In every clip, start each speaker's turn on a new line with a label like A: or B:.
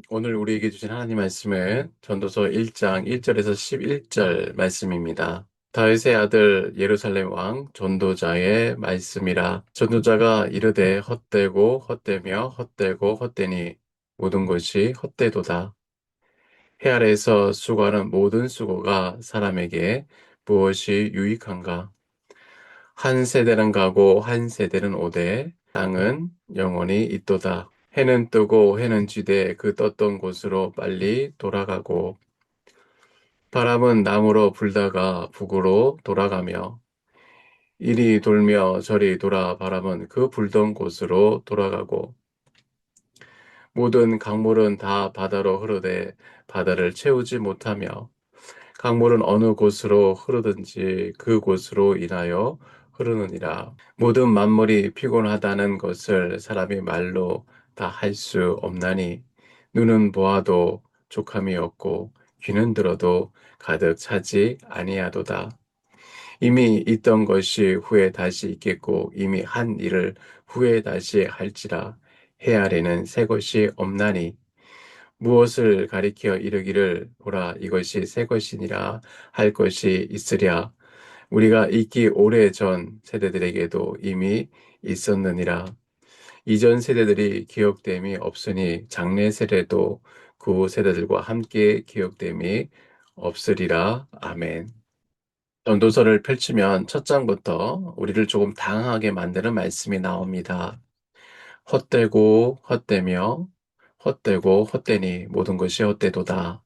A: 오늘 우리에게 주신 하나님 말씀은 전도서 1장 1절에서 11절 말씀입니다. 다윗의 아들 예루살렘 왕 전도자의 말씀이라. 전도자가 이르되 헛되고 헛되며 헛되고 헛되니 모든 것이 헛되도다. 해 아래에서 수고하는 모든 수고가 사람에게 무엇이 유익한가? 한 세대는 가고 한 세대는 오되 땅은 영원히 있도다. 해는 뜨고 해는 지되 그 떴던 곳으로 빨리 돌아가고 바람은 남으로 불다가 북으로 돌아가며 이리 돌며 저리 돌아 바람은 그 불던 곳으로 돌아가고 모든 강물은 다 바다로 흐르되 바다를 채우지 못하며 강물은 어느 곳으로 흐르든지 그 곳으로 인하여 흐르느니라. 모든 만물이 피곤하다는 것을 사람이 말로 다 할 수 없나니 눈은 보아도 족함이 없고 귀는 들어도 가득 차지 아니하도다. 이미 있던 것이 후에 다시 있겠고 이미 한 일을 후에 다시 할지라. 해 아래는 새 것이 없나니 무엇을 가리켜 이르기를 보라 이것이 새 것이니라 할 것이 있으랴. 우리가 있기 오래전 세대들에게도 이미 있었느니라. 이전 세대들이 기억됨이 없으니 장래 세대도 그 세대들과 함께 기억됨이 없으리라. 아멘. 전도서를 펼치면 첫 장부터 우리를 조금 당황하게 만드는 말씀이 나옵니다. 헛되고 헛되며 헛되고 헛되니 모든 것이 헛되도다.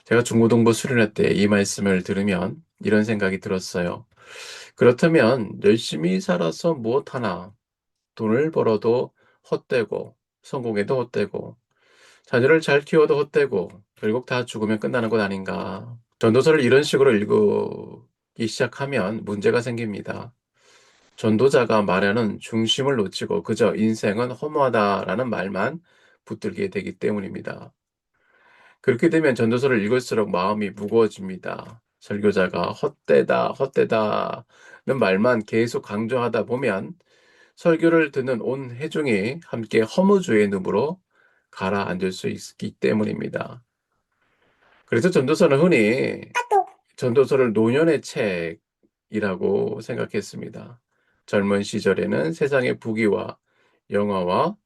A: 제가 중고등부 수련회 때 이 말씀을 들으면 이런 생각이 들었어요. 그렇다면 열심히 살아서 무엇하나 돈을 벌어도 헛되고 성공해도 헛되고 자녀를 잘 키워도 헛되고 결국 다 죽으면 끝나는 것 아닌가. 전도서를 이런 식으로 읽기 시작하면 문제가 생깁니다. 전도자가 말하는 중심을 놓치고 그저 인생은 허무하다라는 말만 붙들게 되기 때문입니다. 그렇게 되면 전도서를 읽을수록 마음이 무거워집니다. 설교자가 헛되다, 헛되다는 말만 계속 강조하다 보면 설교를 듣는 온 회중이 함께 허무주의 눈으로 가라앉을 수 있기 때문입니다. 그래서 전도서는 흔히 전도서를 노년의 책이라고 생각했습니다. 젊은 시절에는 세상의 부귀와 영화와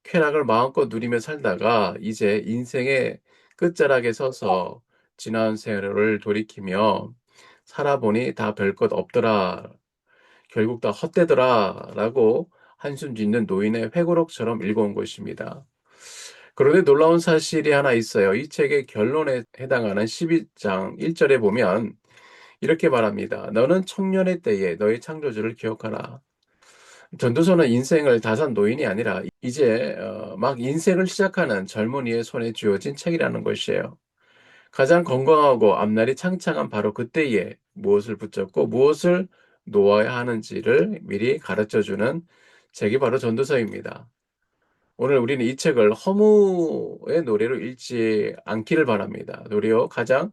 A: 쾌락을 마음껏 누리며 살다가 이제 인생의 끝자락에 서서 지난 세월을 돌이키며 살아보니 다 별 것 없더라. 결국 다 헛되더라. 라고 한숨 짓는 노인의 회고록처럼 읽어온 것입니다. 그런데 놀라운 사실이 하나 있어요. 이 책의 결론에 해당하는 12장 1절에 보면 이렇게 말합니다. 너는 청년의 때에 너의 창조주를 기억하라. 전도서는 인생을 다 산 노인이 아니라 이제 막 인생을 시작하는 젊은이의 손에 쥐어진 책이라는 것이에요. 가장 건강하고 앞날이 창창한 바로 그때에 무엇을 붙잡고 무엇을 놓아야 하는지를 미리 가르쳐주는 책이 바로 전도서입니다. 오늘 우리는 이 책을 허무의 노래로 읽지 않기를 바랍니다. 도리어 가장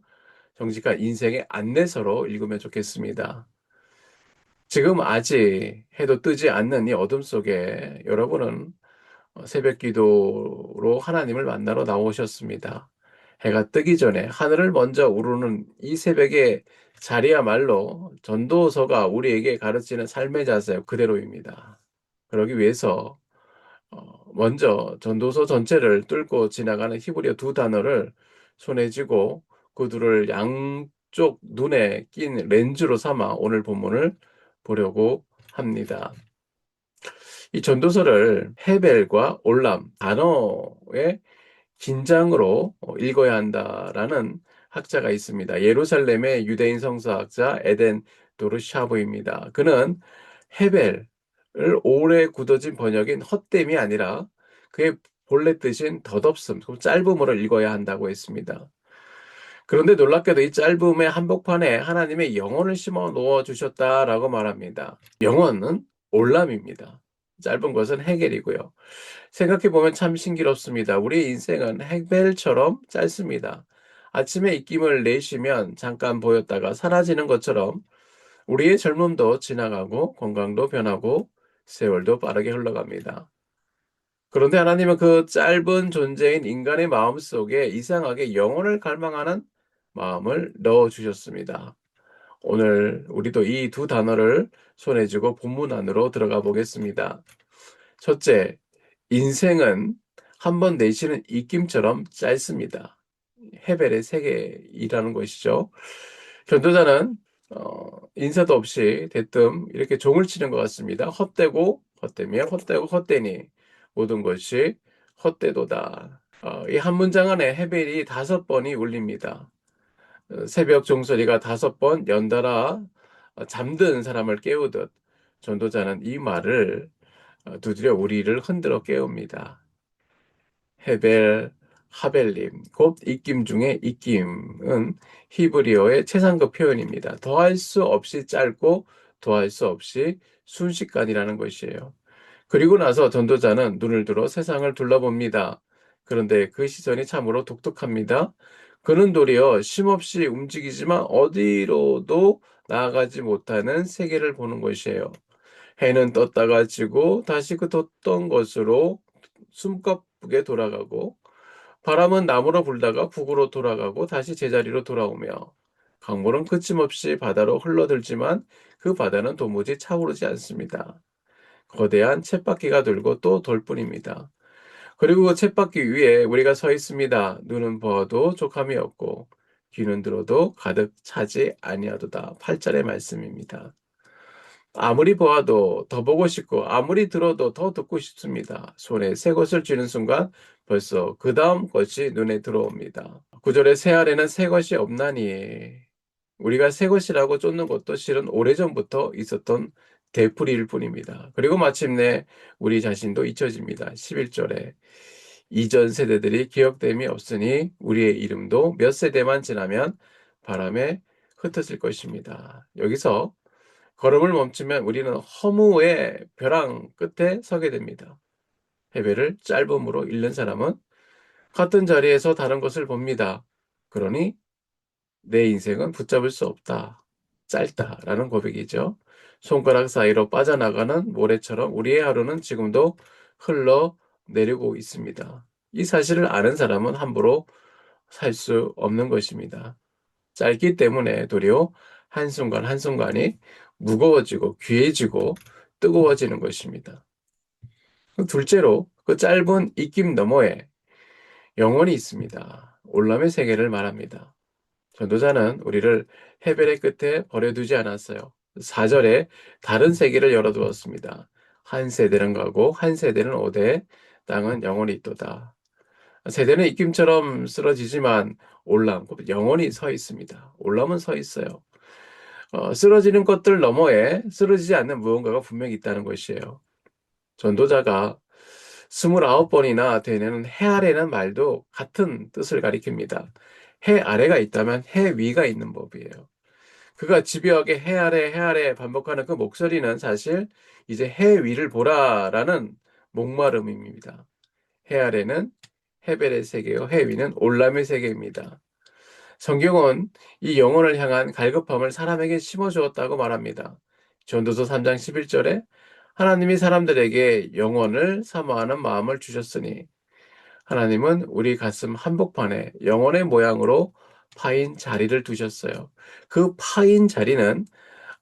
A: 정직한 인생의 안내서로 읽으면 좋겠습니다. 지금 아직 해도 뜨지 않는 이 어둠 속에 여러분은 새벽 기도로 하나님을 만나러 나오셨습니다. 해가 뜨기 전에 하늘을 먼저 우르는 이 새벽의 자리야말로 전도서가 우리에게 가르치는 삶의 자세 그대로입니다. 그러기 위해서 먼저 전도서 전체를 뚫고 지나가는 히브리어 두 단어를 손에 쥐고 그 둘을 양쪽 눈에 낀 렌즈로 삼아 오늘 본문을 보려고 합니다. 이 전도서를 헤벨과 올람 단어의 긴장으로 읽어야 한다라는 학자가 있습니다. 예루살렘의 유대인 성서학자 에덴 도르샤브입니다. 그는 헤벨을 오래 굳어진 번역인 헛됨이 아니라 그의 본래 뜻인 덧없음, 짧음으로 읽어야 한다고 했습니다. 그런데 놀랍게도 이 짧음의 한복판에 하나님의 영혼을 심어 놓아 주셨다라고 말합니다. 영혼은 올람입니다. 짧은 것은 헤겔이고요. 생각해 보면 참 신기롭습니다. 우리 인생은 헤벨처럼 짧습니다. 아침에 입김을 내쉬면 잠깐 보였다가 사라지는 것처럼 우리의 젊음도 지나가고 건강도 변하고 세월도 빠르게 흘러갑니다. 그런데 하나님은 그 짧은 존재인 인간의 마음 속에 이상하게 영혼을 갈망하는 마음을 넣어 주셨습니다. 오늘 우리도 이 두 단어를 손에 쥐고 본문 안으로 들어가 보겠습니다. 첫째, 인생은 한번 내쉬는 입김처럼 짧습니다. 헤벨의 세계이라는 것이죠. 전도자는 인사도 없이 대뜸 이렇게 종을 치는 것 같습니다. 헛되고 헛되며 헛되고 헛되니 모든 것이 헛되도다. 이 한 문장 안에 헤벨이 5번이 울립니다. 새벽 종소리가 5번 연달아 잠든 사람을 깨우듯 전도자는 이 말을 두드려 우리를 흔들어 깨웁니다. 헤벨, 하벨림, 곧 입김 중에 입김은 히브리어의 최상급 표현입니다. 더할 수 없이 짧고 더할 수 없이 순식간이라는 것이에요. 그리고 나서 전도자는 눈을 들어 세상을 둘러봅니다. 그런데 그 시선이 참으로 독특합니다. 그는 도리어 쉼없이 움직이지만 어디로도 나아가지 못하는 세계를 보는 것이에요. 해는 떴다가 지고 다시 그 떴던 것으로 숨가쁘게 돌아가고 바람은 남으로 불다가 북으로 돌아가고 다시 제자리로 돌아오며 강물은 그침없이 바다로 흘러들지만 그 바다는 도무지 차오르지 않습니다. 거대한 쳇바퀴가 돌고 또 돌 뿐입니다. 그리고 그 쳇바퀴 위에 우리가 서 있습니다. 눈은 보아도 족함이 없고 귀는 들어도 가득 차지 아니하도다. 8절의 말씀입니다. 아무리 보아도 더 보고 싶고 아무리 들어도 더 듣고 싶습니다. 손에 새 것을 쥐는 순간 벌써 그 다음 것이 눈에 들어옵니다. 9절에 새 알에는 새 것이 없나니 우리가 새 것이라고 쫓는 것도 실은 오래전부터 있었던 되풀이일 뿐입니다. 그리고 마침내 우리 자신도 잊혀집니다. 11절에 이전 세대들이 기억됨이 없으니 우리의 이름도 몇 세대만 지나면 바람에 흩어질 것입니다. 여기서 걸음을 멈추면 우리는 허무의 벼랑 끝에 서게 됩니다. 해배를 짧음으로 잃는 사람은 같은 자리에서 다른 것을 봅니다. 그러니 내 인생은 붙잡을 수 없다. 짧다라는 고백이죠. 손가락 사이로 빠져나가는 모래처럼 우리의 하루는 지금도 흘러내리고 있습니다. 이 사실을 아는 사람은 함부로 살 수 없는 것입니다. 짧기 때문에 도리어 한순간 한순간이 무거워지고 귀해지고 뜨거워지는 것입니다. 둘째로 그 짧은 입김 너머에 영혼이 있습니다. 올람의 세계를 말합니다. 전도자는 우리를 해벨의 끝에 버려두지 않았어요. 4절에 다른 세계를 열어두었습니다. 한 세대는 가고 한 세대는 오되 땅은 영원히 있도다. 세대는 입김처럼 쓰러지지만 올람, 영원히 서 있습니다. 올람은 서 있어요. 쓰러지는 것들 너머에 쓰러지지 않는 무언가가 분명히 있다는 것이에요. 전도자가 29번이나 되뇌는 해 아래는 말도 같은 뜻을 가리킵니다. 해 아래가 있다면 해 위가 있는 법이에요. 그가 집요하게 해 아래 반복하는 그 목소리는 사실 이제 해 위를 보라라는 목마름입니다. 해 아래는 헤벨의 세계요, 해 위는 올람의 세계입니다. 성경은 이 영혼을 향한 갈급함을 사람에게 심어주었다고 말합니다. 전도서 3장 11절에 하나님이 사람들에게 영혼을 사모하는 마음을 주셨으니 하나님은 우리 가슴 한복판에 영혼의 모양으로 파인 자리를 두셨어요. 그 파인 자리는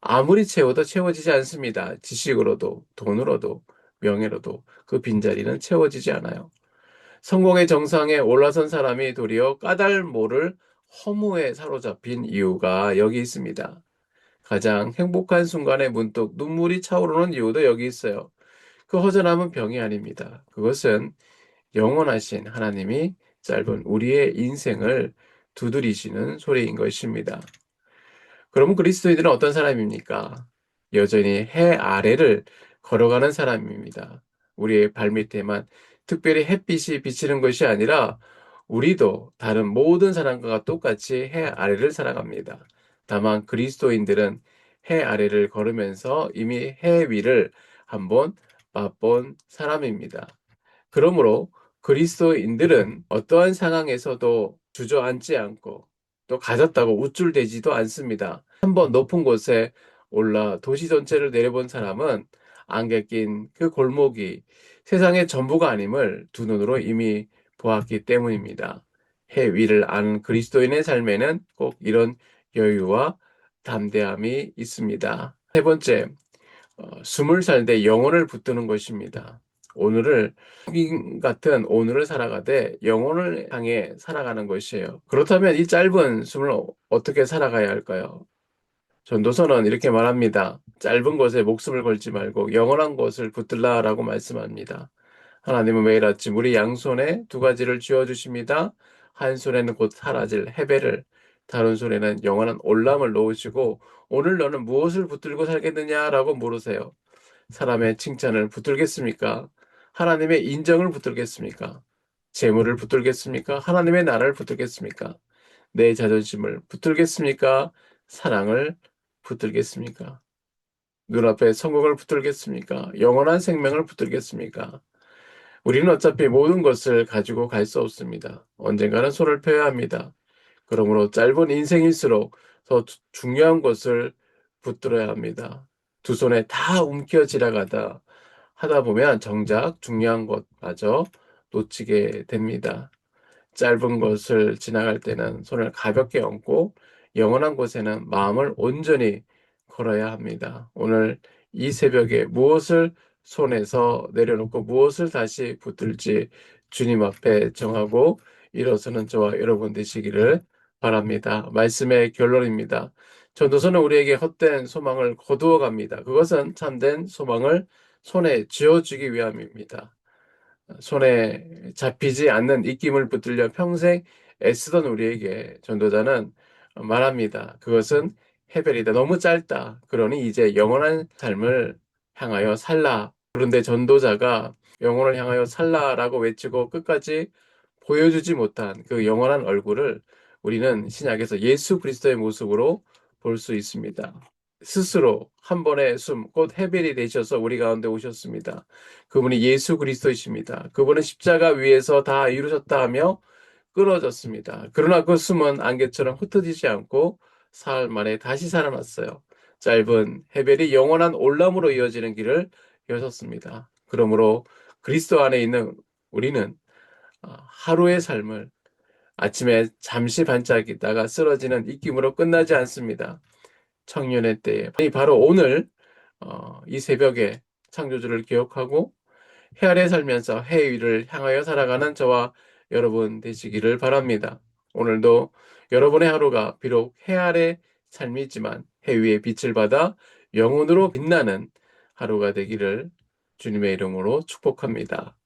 A: 아무리 채워도 채워지지 않습니다. 지식으로도 돈으로도 명예로도 그 빈자리는 채워지지 않아요. 성공의 정상에 올라선 사람이 도리어 까닭모를 허무에 사로잡힌 이유가 여기 있습니다. 가장 행복한 순간에 문득 눈물이 차오르는 이유도 여기 있어요. 그 허전함은 병이 아닙니다. 그것은 영원하신 하나님이 짧은 우리의 인생을 두드리시는 소리인 것입니다. 그러면 그리스도인들은 어떤 사람입니까? 여전히 해 아래를 걸어가는 사람입니다. 우리의 발밑에만 특별히 햇빛이 비치는 것이 아니라 우리도 다른 모든 사람과 똑같이 해 아래를 살아갑니다. 다만 그리스도인들은 해 아래를 걸으면서 이미 해 위를 한번 맛본 사람입니다. 그러므로 그리스도인들은 어떠한 상황에서도 주저앉지 않고 또 가졌다고 우쭐대지도 않습니다. 한번 높은 곳에 올라 도시 전체를 내려본 사람은 안개 낀 그 골목이 세상의 전부가 아님을 두 눈으로 이미 보았기 때문입니다. 해 위를 아는 그리스도인의 삶에는 꼭 이런 여유와 담대함이 있습니다. 세 번째, 20살 때 영혼을 붙드는 것입니다. 오늘을 같은 오늘을 살아가되 영혼을 향해 살아가는 것이에요. 그렇다면 이 짧은 숨을 어떻게 살아가야 할까요? 전도서는 이렇게 말합니다. 짧은 것에 목숨을 걸지 말고 영원한 것을 붙들라라고 말씀합니다. 하나님은 매일 아침 우리 양손에 두 가지를 쥐어주십니다. 한 손에는 곧 사라질 해배를, 다른 손에는 영원한 올람을 놓으시고 오늘 너는 무엇을 붙들고 살겠느냐라고 물으세요. 사람의 칭찬을 붙들겠습니까? 하나님의 인정을 붙들겠습니까? 재물을 붙들겠습니까? 하나님의 나라를 붙들겠습니까? 내 자존심을 붙들겠습니까? 사랑을 붙들겠습니까? 눈앞에 성공을 붙들겠습니까? 영원한 생명을 붙들겠습니까? 우리는 어차피 모든 것을 가지고 갈 수 없습니다. 언젠가는 손을 펴야 합니다. 그러므로 짧은 인생일수록 더 중요한 것을 붙들어야 합니다. 두 손에 다 움켜 지나가다 하다 보면 정작 중요한 것마저 놓치게 됩니다. 짧은 것을 지나갈 때는 손을 가볍게 얹고 영원한 곳에는 마음을 온전히 걸어야 합니다. 오늘 이 새벽에 무엇을 손에서 내려놓고 무엇을 다시 붙들지 주님 앞에 정하고 일어서는 저와 여러분 되시기를 바랍니다. 말씀의 결론입니다. 전도서는 우리에게 헛된 소망을 거두어 갑니다. 그것은 참된 소망을 손에 쥐어주기 위함입니다. 손에 잡히지 않는 입김을 붙들려 평생 애쓰던 우리에게 전도자는 말합니다. 그것은 해별이다. 너무 짧다. 그러니 이제 영원한 삶을 향하여 살라. 그런데 전도자가 영혼을 향하여 살라라고 외치고 끝까지 보여주지 못한 그 영원한 얼굴을 우리는 신약에서 예수 그리스도의 모습으로 볼 수 있습니다. 스스로 한 번의 숨, 곧 해별이 되셔서 우리 가운데 오셨습니다. 그분이 예수 그리스도이십니다. 그분은 십자가 위에서 다 이루셨다 하며 끊어졌습니다. 그러나 그 숨은 안개처럼 흩어지지 않고 사흘 만에 다시 살아났어요. 짧은 해별이 영원한 올람으로 이어지는 길을 여셨습니다. 그러므로 그리스도 안에 있는 우리는 하루의 삶을 아침에 잠시 반짝이다가 쓰러지는 입김으로 끝나지 않습니다. 청년의 때에 바로 오늘 이 새벽에 창조주를 기억하고 해 아래 살면서 해 위를 향하여 살아가는 저와 여러분 되시기를 바랍니다. 오늘도 여러분의 하루가 비록 해 아래 삶이지만 해 위의 빛을 받아 영혼으로 빛나는 하루가 되기를 주님의 이름으로 축복합니다.